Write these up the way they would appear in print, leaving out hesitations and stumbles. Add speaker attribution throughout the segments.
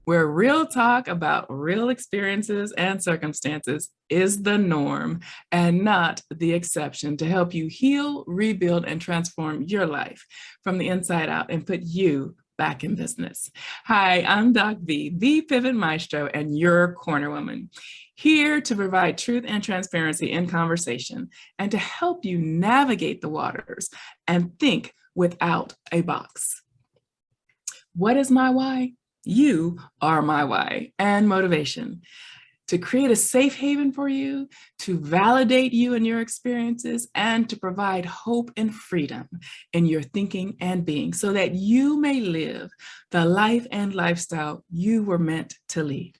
Speaker 1: where real talk about real experiences and circumstances is the norm and not the exception, to help you heal, rebuild, and transform your life from the inside out and put you back in business. Hi, I'm Doc V, the Pivot Maestro and your corner woman, here to provide truth and transparency in conversation and to help you navigate the waters and think without a box. What is my why? You are my why and motivation. To create a safe haven for you, to validate you and your experiences, and to provide hope and freedom in your thinking and being so that you may live the life and lifestyle you were meant to lead.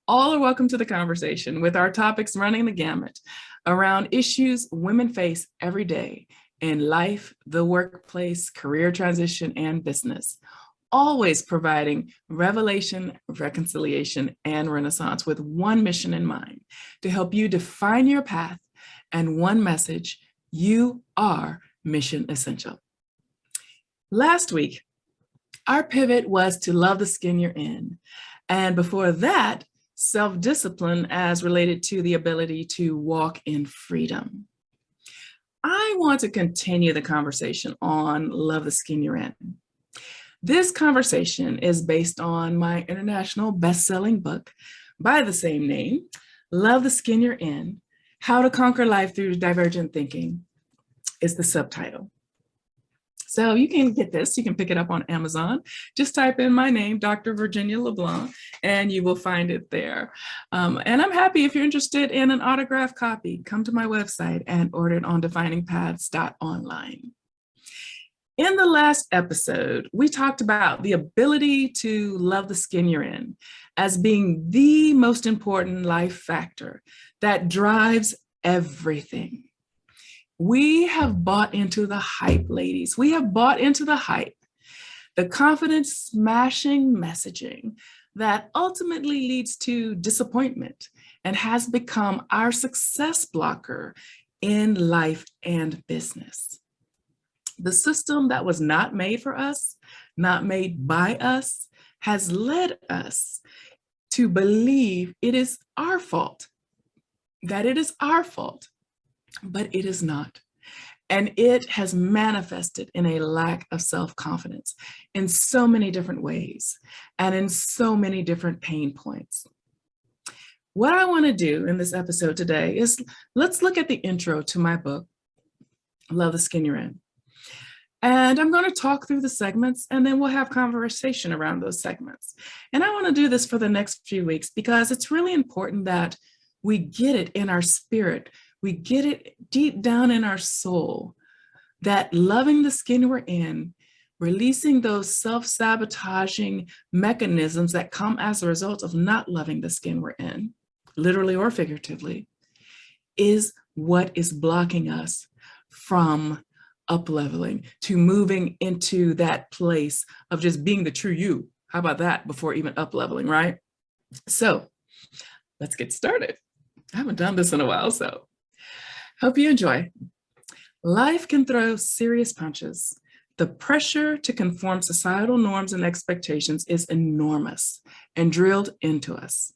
Speaker 1: All are welcome to the conversation, with our topics running the gamut around issues women face every day in life, the workplace, career transition, and business. Always providing revelation, reconciliation, and renaissance with one mission in mind: to help you define your path and one message: you are mission essential. Last week, our pivot was to love the skin you're in. And before that, self-discipline as related to the ability to walk in freedom. I want to continue the conversation on love the skin you're in. This conversation is based on my international best-selling book by the same name, Love the Skin You're In: How to Conquer Life Through Divergent Thinking is the subtitle. So you can get this, you can pick it up on Amazon. Just type in my name, Dr. Virginia LeBlanc, and you will find it there. And I'm happy if you're interested in an autographed copy, come to my website and order it on definingpaths.online. In the last episode, we talked about the ability to love the skin you're in as being the most important life factor that drives everything. We have bought into the hype, ladies. We have bought into the hype, the confidence smashing messaging that ultimately leads to disappointment and has become our success blocker in life and business. The system that was not made for us, not made by us, has led us to believe it is our fault, that it is our fault, but it is not. And it has manifested in a lack of self-confidence in so many different ways and in so many different pain points. What I want to do in this episode today is let's look at the intro to my book, Love the Skin You're In. And I'm going to talk through the segments, and then we'll have conversation around those segments. And I want to do this for the next few weeks because it's really important that we get it in our spirit. We get it deep down in our soul that loving the skin we're in, releasing those self-sabotaging mechanisms that come as a result of not loving the skin we're in, literally or figuratively, is what is blocking us from up-leveling, to moving into that place of just being the true you. How about that before even up-leveling, right? So let's get started. I haven't done this in a while, so hope you enjoy. Life can throw serious punches. The pressure to conform societal norms and expectations is enormous and drilled into us.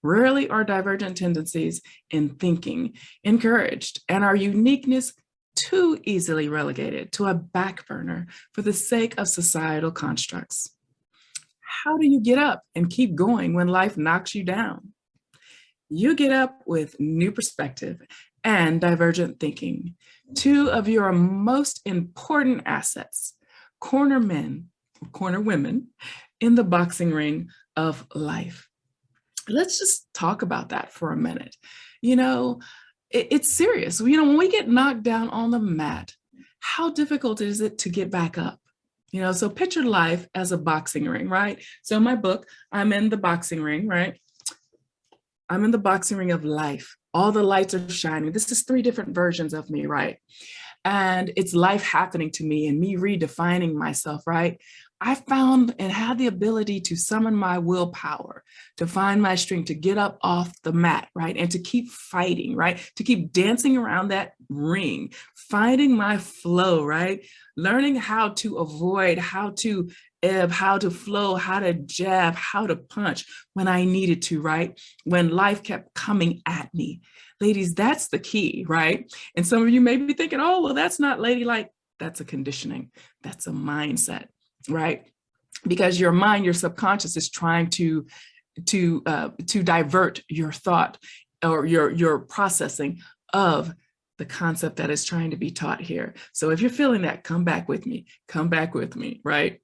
Speaker 1: Rarely are divergent tendencies in thinking encouraged, and our uniqueness too easily relegated to a back burner for the sake of societal constructs. How do you get up and keep going when life knocks you down? You get up with new perspective and divergent thinking, two of your most important assets, corner men, corner women in the boxing ring of life. Let's just talk about that for a minute. You know, it's serious. You know, when we get knocked down on the mat, how difficult is it to get back up? You know, so picture life as a boxing ring, right? So in my book, I'm in the boxing ring, right? I'm in the boxing ring of life. All the lights are shining. This is 3 different versions of me, right? And it's life happening to me and me redefining myself, right? I found and had the ability to summon my willpower, to find my strength, to get up off the mat, right? And to keep fighting, right? To keep dancing around that ring, finding my flow, right? Learning how to avoid, how to of how to flow, how to jab, how to punch when I needed to, right? When life kept coming at me. Ladies, that's the key, right? And some of you may be thinking, oh, well, that's not ladylike. That's a conditioning. That's a mindset, right? Because your mind, your subconscious is trying to divert your thought or your processing of the concept that is trying to be taught here. So if you're feeling that, come back with me, right?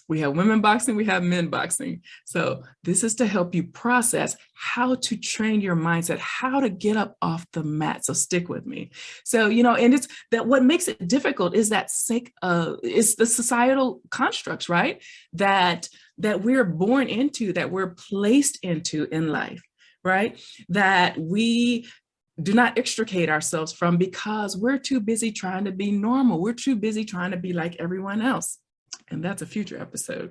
Speaker 1: We have women boxing, we have men boxing. So this is to help you process how to train your mindset, how to get up off the mat. So stick with me. So, and it's that what makes it difficult is that it's the societal constructs, right? That we're born into, that we're placed into in life, right? That we do not extricate ourselves from because we're too busy trying to be normal. We're too busy trying to be like everyone else. And that's a future episode.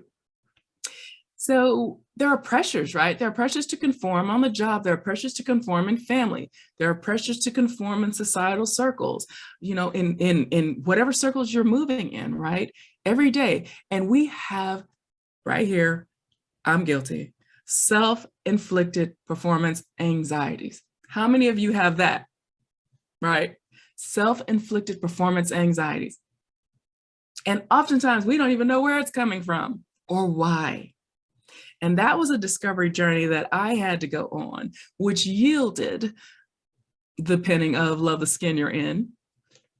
Speaker 1: So there are pressures, right? There are pressures to conform on the job. There are pressures to conform in family. There are pressures to conform in societal circles, in whatever circles you're moving in, right? Every day. And we have right here, I'm guilty, self-inflicted performance anxieties. How many of you have that, right? Self-inflicted performance anxieties. And oftentimes we don't even know where it's coming from or why. And that was a discovery journey that I had to go on, which yielded the penning of Love the Skin You're In.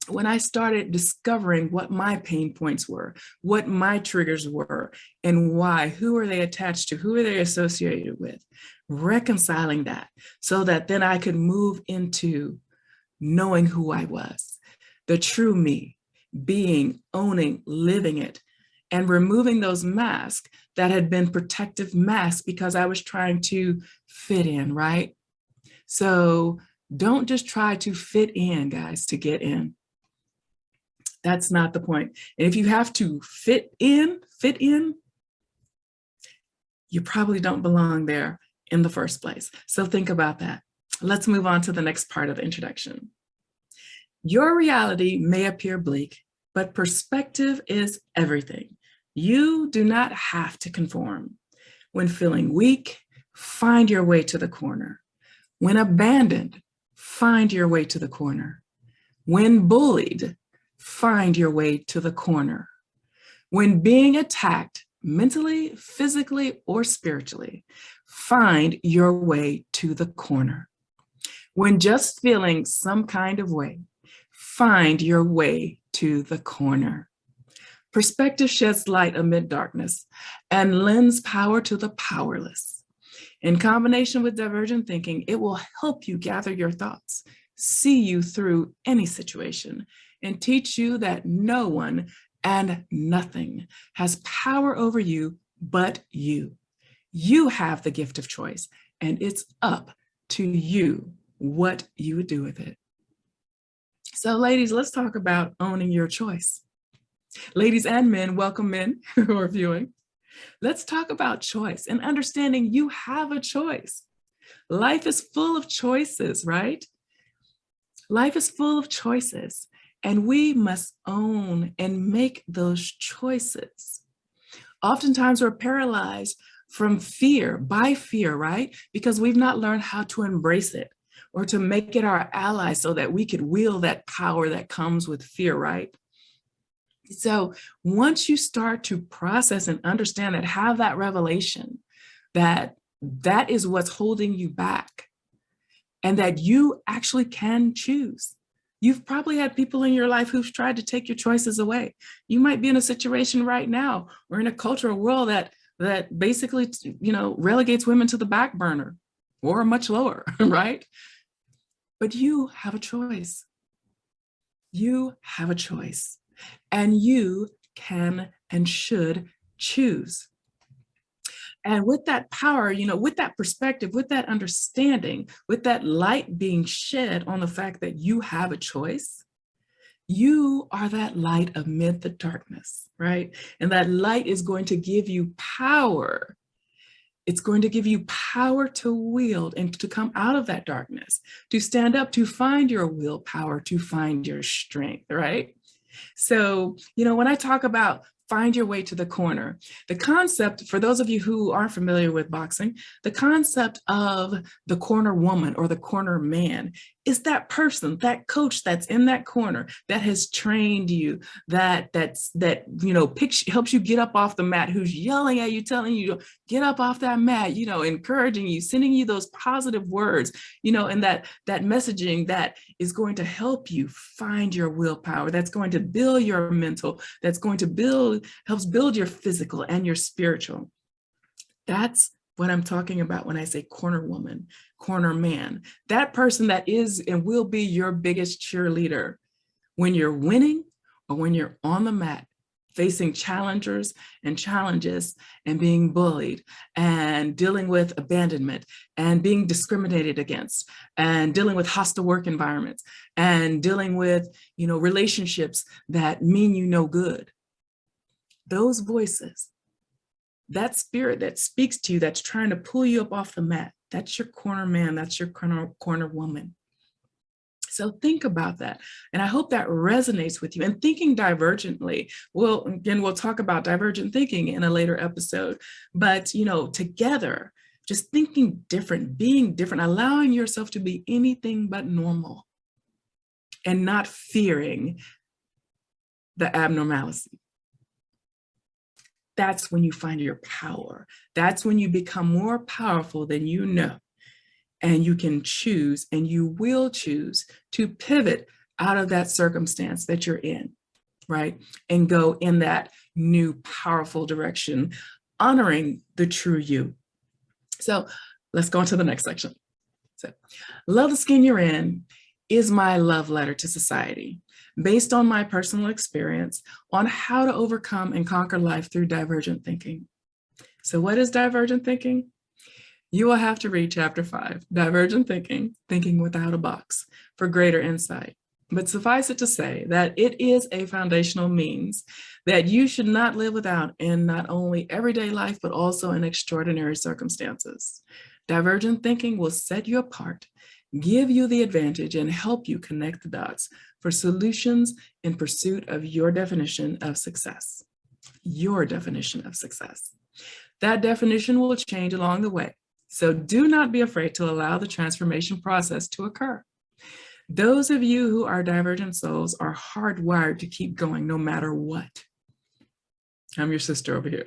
Speaker 1: When I started discovering what my pain points were, what my triggers were, and why, who are they attached to, who are they associated with, reconciling that so that then I could move into knowing who I was, the true me, being, owning, living it, and removing those masks that had been protective masks because I was trying to fit in, right? So don't just try to fit in, guys, to get in. That's not the point. And if you have to fit in, you probably don't belong there in the first place. So think about that. Let's move on to the next part of the introduction. Your reality may appear bleak, but perspective is everything. You do not have to conform. When feeling weak, find your way to the corner. When abandoned, find your way to the corner. When bullied, find your way to the corner. When being attacked, mentally, physically, or spiritually, find your way to the corner. When just feeling some kind of way, find your way to the corner. Perspective sheds light amid darkness and lends power to the powerless. In combination with divergent thinking, it will help you gather your thoughts, see you through any situation, and teach you that no one and nothing has power over you but you. You have the gift of choice, and it's up to you what you would do with it. So ladies, let's talk about owning your choice. Ladies and men, welcome men who are viewing. Let's talk about choice and understanding you have a choice. Life is full of choices, right? Life is full of choices, and we must own and make those choices. Oftentimes we're paralyzed from fear, by fear, right? Because we've not learned how to embrace it or to make it our ally so that we could wield that power that comes with fear, right? So once you start to process and understand that, have that revelation that that is what's holding you back and that you actually can choose. You've probably had people in your life who've tried to take your choices away. You might be in a situation right now or in a cultural world that basically, relegates women to the back burner or much lower, right? But you have a choice. You have a choice. And you can and should choose. And with that power, with that perspective, with that understanding, with that light being shed on the fact that you have a choice, you are that light amid the darkness, right? And that light is going to give you power. It's going to give you power to wield and to come out of that darkness, to stand up, to find your willpower, to find your strength, right? So, when I talk about find your way to the corner. The concept, for those of you who aren't familiar with boxing, the concept of the corner woman or the corner man is that person, that coach that's in that corner that has trained you, that helps you get up off the mat, who's yelling at you, telling you to get up off that mat, encouraging you, sending you those positive words, and that messaging that is going to help you find your willpower, that's going to build your mental, that's going to helps build your physical and your spiritual. That's what I'm talking about when I say corner woman, corner man. That person that is and will be your biggest cheerleader when you're winning or when you're on the mat, facing challengers and challenges and being bullied and dealing with abandonment and being discriminated against and dealing with hostile work environments and dealing with, relationships that mean you no good. Those voices, that spirit that speaks to you, that's trying to pull you up off the mat, that's your corner man, that's your corner woman. So think about that. And I hope that resonates with you. And thinking divergently, we'll talk about divergent thinking in a later episode, but, together, just thinking different, being different, allowing yourself to be anything but normal and not fearing the abnormality. That's when you find your power. That's when you become more powerful than you know. And you can choose, and you will choose to pivot out of that circumstance that you're in, right? And go in that new powerful direction, honoring the true you. So let's go on to the next section. So, Love the Skin You're In is my love letter to society, based on my personal experience on how to overcome and conquer life through divergent thinking. So what is divergent thinking? You will have to read chapter 5, Divergent Thinking, Thinking Without a Box, for greater insight. But suffice it to say that it is a foundational means that you should not live without in not only everyday life, but also in extraordinary circumstances. Divergent thinking will set you apart, give you the advantage, and help you connect the dots for solutions in pursuit of your definition of success. Your definition of success. That definition will change along the way. So do not be afraid to allow the transformation process to occur. Those of you who are divergent souls are hardwired to keep going no matter what. I'm your sister over here.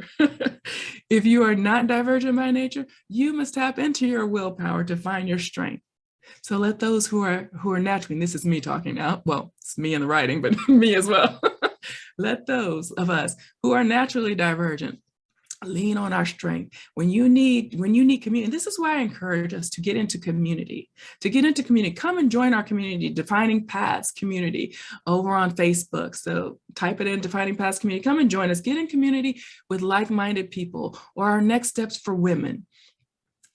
Speaker 1: If you are not divergent by nature, you must tap into your willpower to find your strength. So let those who are naturally, and this is me talking now, well, it's me in the writing, but me as well. Let those of us who are naturally divergent lean on our strength. When you need community, this is why I encourage us to get into community. Come and join our community, Defining Paths community over on Facebook. So type it in, Defining Paths community. Come and join us. Get in community with like-minded people, or our Next Steps for Women.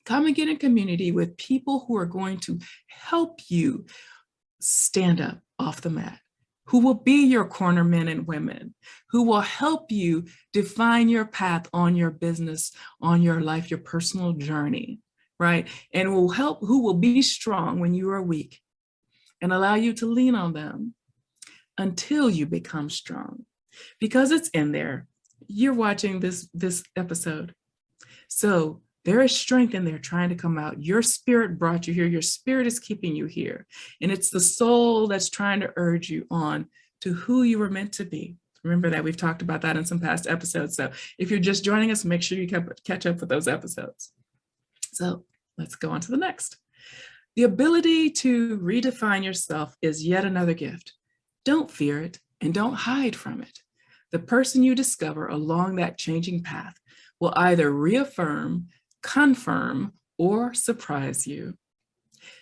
Speaker 1: Come and get in community with people who are going to help you stand up off the mat, who will be your corner men and women, who will help you define your path on your business, on your life, your personal journey, right? And who will be strong when you are weak and allow you to lean on them until you become strong. Because it's in there. You're watching this episode. So there is strength in there trying to come out. Your spirit brought you here. Your spirit is keeping you here. And it's the soul that's trying to urge you on to who you were meant to be. Remember that we've talked about that in some past episodes. So if you're just joining us, make sure you catch up with those episodes. So let's go on to the next. The ability to redefine yourself is yet another gift. Don't fear it and don't hide from it. The person you discover along that changing path will either reaffirm, confirm, or surprise you.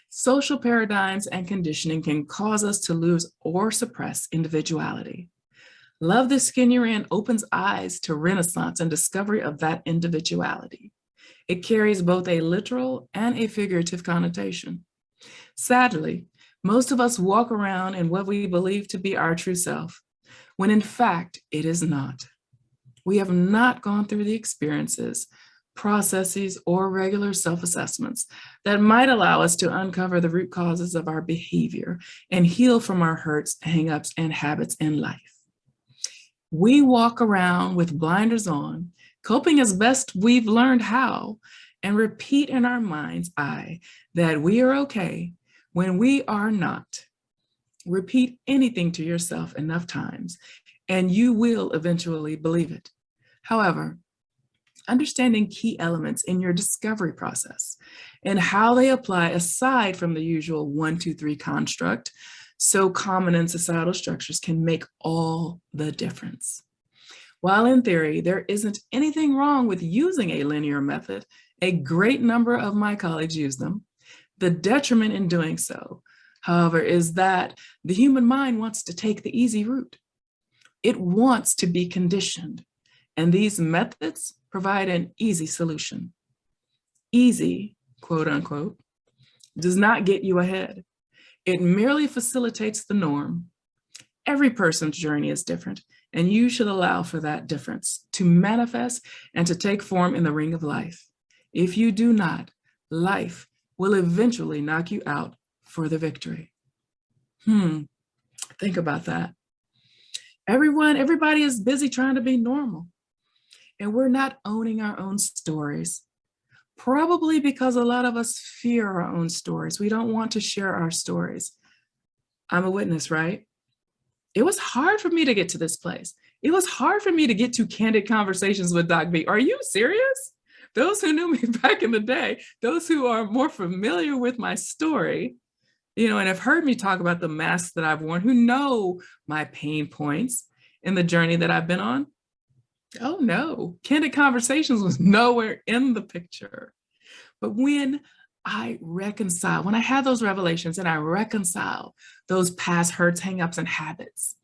Speaker 1: Social paradigms and conditioning can cause us to lose or suppress individuality. Love the Skin You're In opens eyes to renaissance and discovery of that individuality. It carries both a literal and a figurative connotation. Sadly, most of us walk around in what we believe to be our true self, when in fact it is not. We have not gone through the experiences, processes, or regular self-assessments that might allow us to uncover the root causes of our behavior and heal from our hurts, hang-ups, and habits in life. We walk around with blinders on, coping as best we've learned how, and repeat in our mind's eye that we are okay when we are not. Repeat anything to yourself enough times, and you will eventually believe it. However, understanding key elements in your discovery process and how they apply aside from the usual 1, 2, 3 construct, so common in societal structures, can make all the difference. While in theory, there isn't anything wrong with using a linear method, a great number of my colleagues use them. The detriment in doing so, however, is that the human mind wants to take the easy route. It wants to be conditioned, and these methods provide an easy solution. Easy, quote unquote, does not get you ahead. It merely facilitates the norm. Every person's journey is different, and you should allow for that difference to manifest and to take form in the ring of life. If you do not, life will eventually knock you out for the victory. Think about that. Everybody is busy trying to be normal, and we're not owning our own stories. Probably because a lot of us fear our own stories. We don't want to share our stories. I'm a witness, right? It was hard for me to get to this place. It was hard for me to get to Candid Conversations with Doc B. Are you serious? Those who knew me back in the day, those who are more familiar with my story, and have heard me talk about the masks that I've worn, who know my pain points in the journey that I've been on. Oh no, Candid Conversations was nowhere in the picture. But when I have those revelations and I reconcile those past hurts, hangups, and habits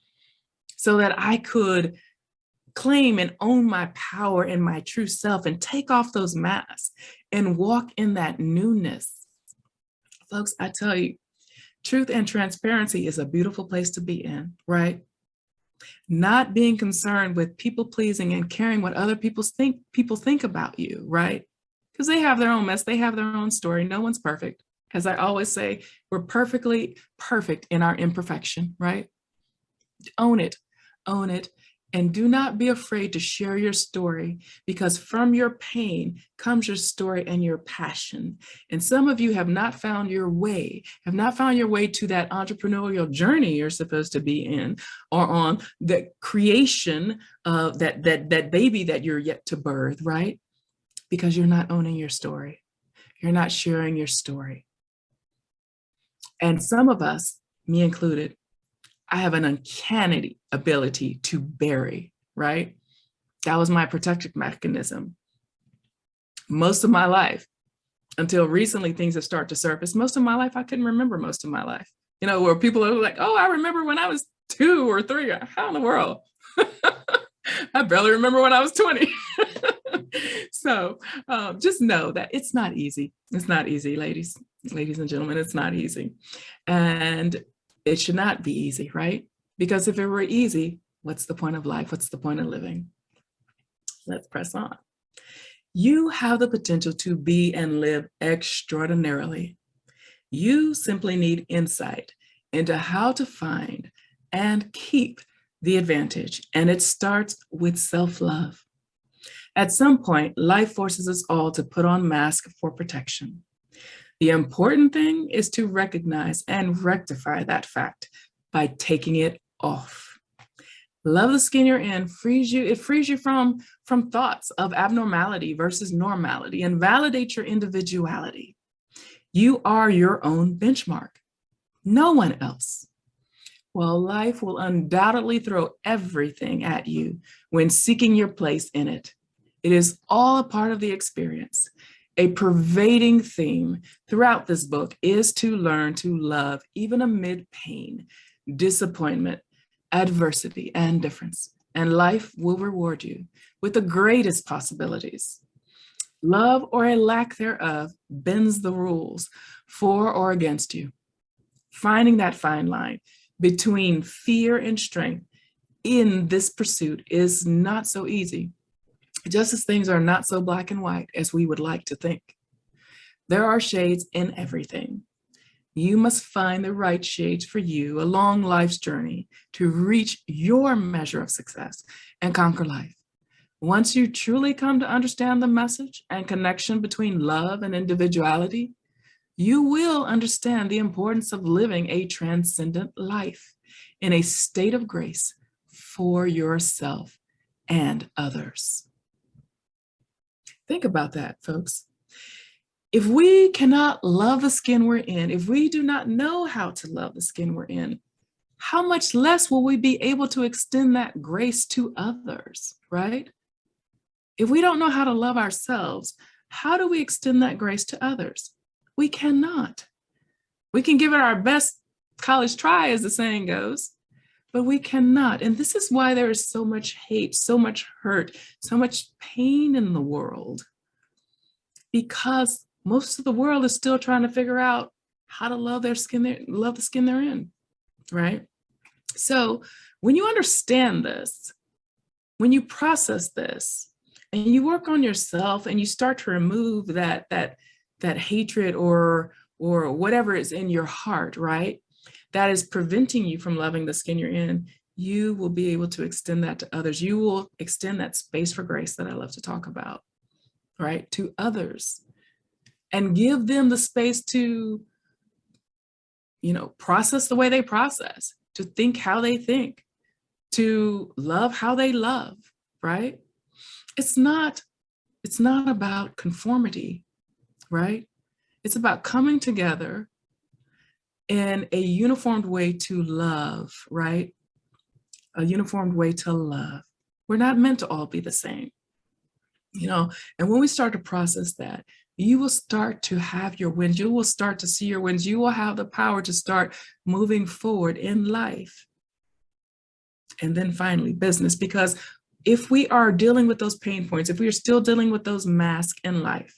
Speaker 1: so that I could claim and own my power and my true self and take off those masks and walk in that newness. Folks, I tell you, truth and transparency is a beautiful place to be in, right? Not being concerned with people pleasing and caring what other people think about you, right? Because they have their own mess, they have their own story. No one's perfect. As I always say, we're perfectly perfect in our imperfection, right? Own it, and do not be afraid to share your story, because from your pain comes your story and your passion. And some of you have not found your way to that entrepreneurial journey you're supposed to be in, or on the creation of that baby that you're yet to birth, right? Because you're not owning your story. You're not sharing your story. And some of us, me included, I have an uncanny ability to bury, right? That was my protective mechanism. Most of my life, until recently things have started to surface, most of my life, I couldn't remember most of my life. Where people are like, oh, I remember when I was 2 or 3. How in the world? I barely remember when I was 20. So just know that it's not easy. It's not easy, ladies and gentlemen, it's not easy. And it should not be easy, right? Because if it were easy, what's the point of life? What's the point of living? Let's press on. You have the potential to be and live extraordinarily. You simply need insight into how to find and keep the advantage. And it starts with self-love. At some point, life forces us all to put on masks for protection. The important thing is to recognize and rectify that fact by taking it off. Love the skin you're in. It frees you from thoughts of abnormality versus normality, and validate your individuality. You are your own benchmark, no one else. Well, life will undoubtedly throw everything at you when seeking your place in it. It is all a part of the experience. A pervading theme throughout this book is to learn to love even amid pain, disappointment, adversity, and difference. And life will reward you with the greatest possibilities. Love or a lack thereof bends the rules for or against you. Finding that fine line between fear and strength in this pursuit is not so easy, just as things are not so black and white as we would like to think. There are shades in everything. You must find the right shades for you along life's journey to reach your measure of success and conquer life. Once you truly come to understand the message and connection between love and individuality, you will understand the importance of living a transcendent life in a state of grace for yourself and others. Think about that, folks. If we cannot love the skin we're in, if we do not know how to love the skin we're in, how much less will we be able to extend that grace to others, right? If we don't know how to love ourselves, how do we extend that grace to others? We cannot. We can give it our best college try, as the saying goes, but we cannot. And this is why there is so much hate, so much hurt, so much pain in the world, because most of the world is still trying to figure out how to love their skin, love the skin they're in, right? So when you understand this, when you process this, and you work on yourself and you start to remove that hatred or whatever is in your heart, right? That is preventing you from loving the skin you're in, you will be able to extend that to others. You will extend that space for grace that I love to talk about, right? To others, and give them the space to, process the way they process, to think how they think, to love how they love, right? It's not about conformity, right? It's about coming together in a uniformed way to love, right? A uniformed way to love. We're not meant to all be the same, and when we start to process that, you will start to have your wins. You will start to see your wins. You will have the power to start moving forward in life. And then finally, business, because if we are dealing with those pain points, if we are still dealing with those masks in life,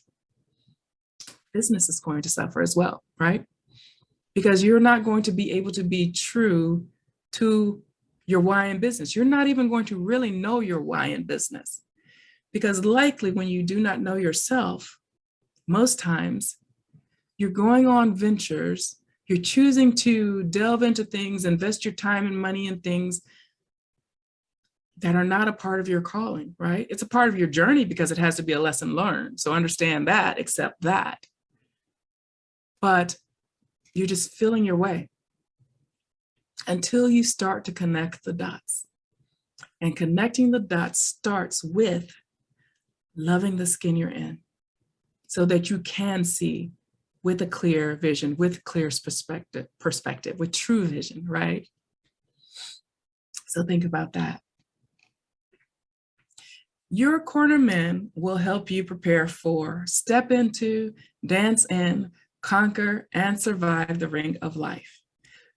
Speaker 1: business is going to suffer as well, right? Because you're not going to be able to be true to your why in business. You're not even going to really know your why in business. Because likely when you do not know yourself, most times you're going on ventures, you're choosing to delve into things, invest your time and money in things that are not a part of your calling, right? It's a part of your journey because it has to be a lesson learned. So understand that, accept that. But you're just feeling your way until you start to connect the dots. And connecting the dots starts with loving the skin you're in, so that you can see with a clear vision, with clear perspective, with true vision, right? So think about that. Your corner men will help you prepare for, step into, dance in, conquer, and survive the ring of life.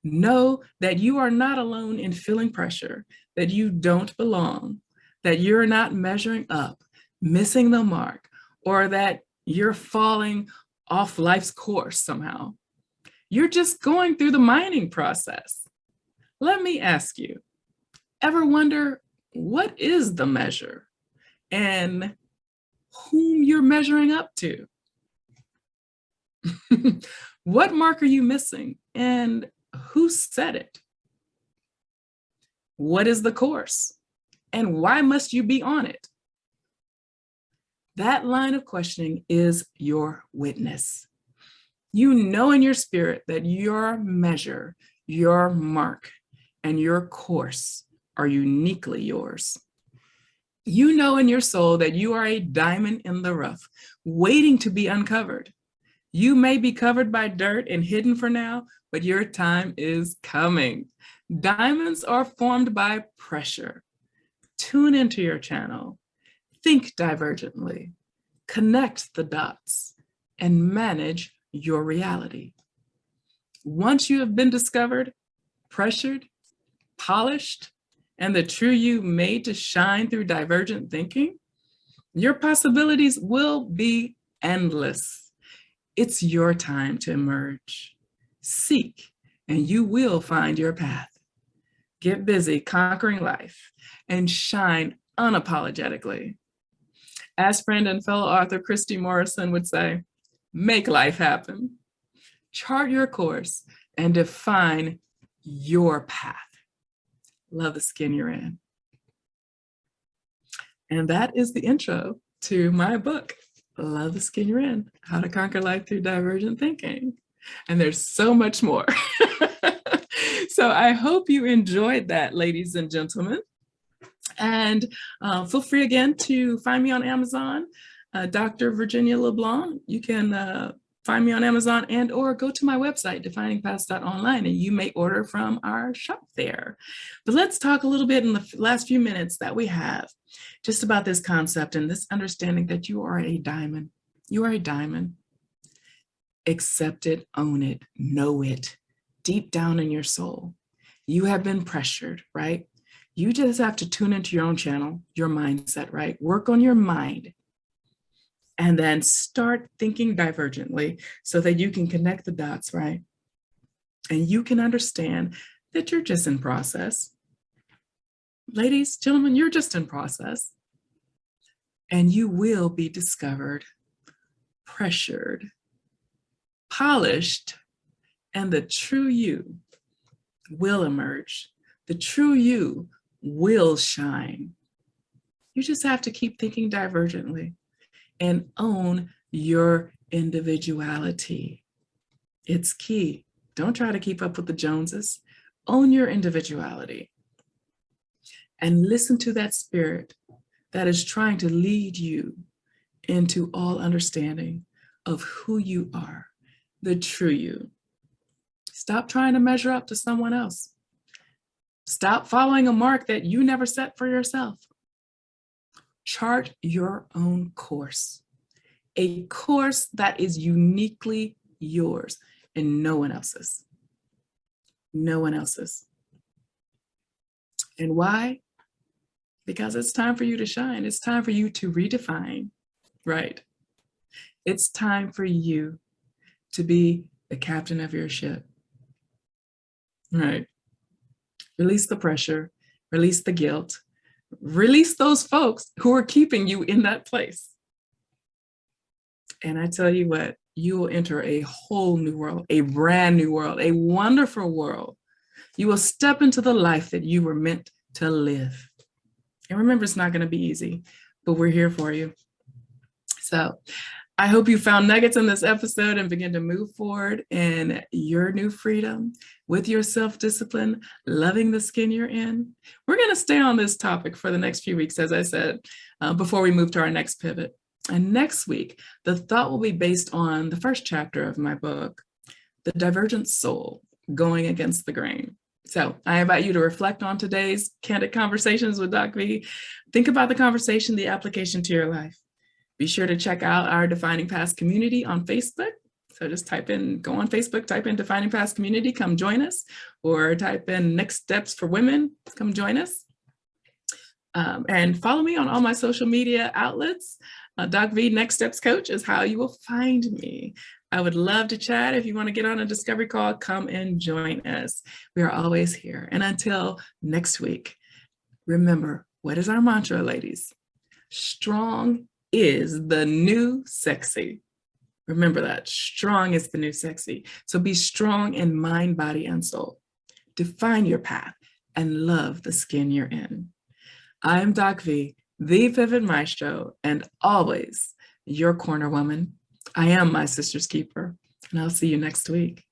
Speaker 1: Know that you are not alone in feeling pressure, that you don't belong, that you're not measuring up, missing the mark, or that you're falling off life's course somehow. You're just going through the mining process. Let me ask you, ever wonder what is the measure and whom you're measuring up to? What mark are you missing and who set it? What is the course and why must you be on it? That line of questioning is your witness. You know in your spirit that your measure, your mark, and your course are uniquely yours. You know in your soul that you are a diamond in the rough, waiting to be uncovered. You may be covered by dirt and hidden for now, but your time is coming. Diamonds are formed by pressure. Tune into your channel. Think divergently, connect the dots, and manage your reality. Once you have been discovered, pressured, polished, and the true you made to shine through divergent thinking, your possibilities will be endless. It's your time to emerge. Seek, and you will find your path. Get busy conquering life and shine unapologetically. As friend and fellow author Christy Morrison would say, make life happen. chart your course, and define your path. Love the skin you're in. And that is the intro to my book, Love the Skin You're In, How to Conquer Life Through Divergent Thinking. And there's so much more. So I hope you enjoyed that, ladies and gentlemen. And feel free again to find me on Amazon, Dr. Virginia LeBlanc. You can find me on Amazon and or go to my website, definingpaths.online, and you may order from our shop there. But let's talk a little bit in the last few minutes that we have just about this concept and this understanding that you are a diamond. You are a diamond. Accept it, own it, know it deep down in your soul. You have been pressured, right? You just have to tune into your own channel, your mindset, right? Work on your mind. And then start thinking divergently so that you can connect the dots, right? And you can understand that you're just in process. Ladies, gentlemen, you're just in process. And you will be discovered, pressured, polished, and the true you will emerge. The true you will shine. You just have to keep thinking divergently and own your individuality. It's key. Don't try to keep up with the Joneses. Own your individuality and listen to that spirit that is trying to lead you into all understanding of who you are, the true you. Stop trying to measure up to someone else. Stop following a mark that you never set for yourself. Chart your own course, a course that is uniquely yours and no one else's. No one else's. And why? Because it's time for you to shine. It's time for you to redefine, right? It's time for you to be the captain of your ship, right? Release the pressure, release the guilt, release those folks who are keeping you in that place. And I tell you what, you will enter a whole new world, a brand new world, a wonderful world. You will step into the life that you were meant to live. And remember, it's not going to be easy, but we're here for you. So I hope you found nuggets in this episode and begin to move forward in your new freedom with your self-discipline, loving the skin you're in. We're going to stay on this topic for the next few weeks, as I said, before we move to our next pivot. And next week, the thought will be based on the first chapter of my book, The Divergent Soul, Going Against the Grain. So I invite you to reflect on today's Candid Conversations with Doc V. Think about the conversation, the application to your life. Be sure to check out our Defining Paths community on Facebook. So just go on Facebook, type in Defining Paths community, come join us, or type in Next Steps for Women, come join us. And follow me on all my social media outlets. Doc V Next Steps Coach is how you will find me. I would love to chat. If you want to get on a discovery call, come and join us. We are always here. And until next week, remember, what is our mantra, ladies? Strong is the new sexy. Remember that. Strong is the new sexy. So be strong in mind, body, and soul. Define your path and love the skin you're in. I'm Doc V, the Pivot Maestro, and always your corner woman. I am my sister's keeper, and I'll see you next week.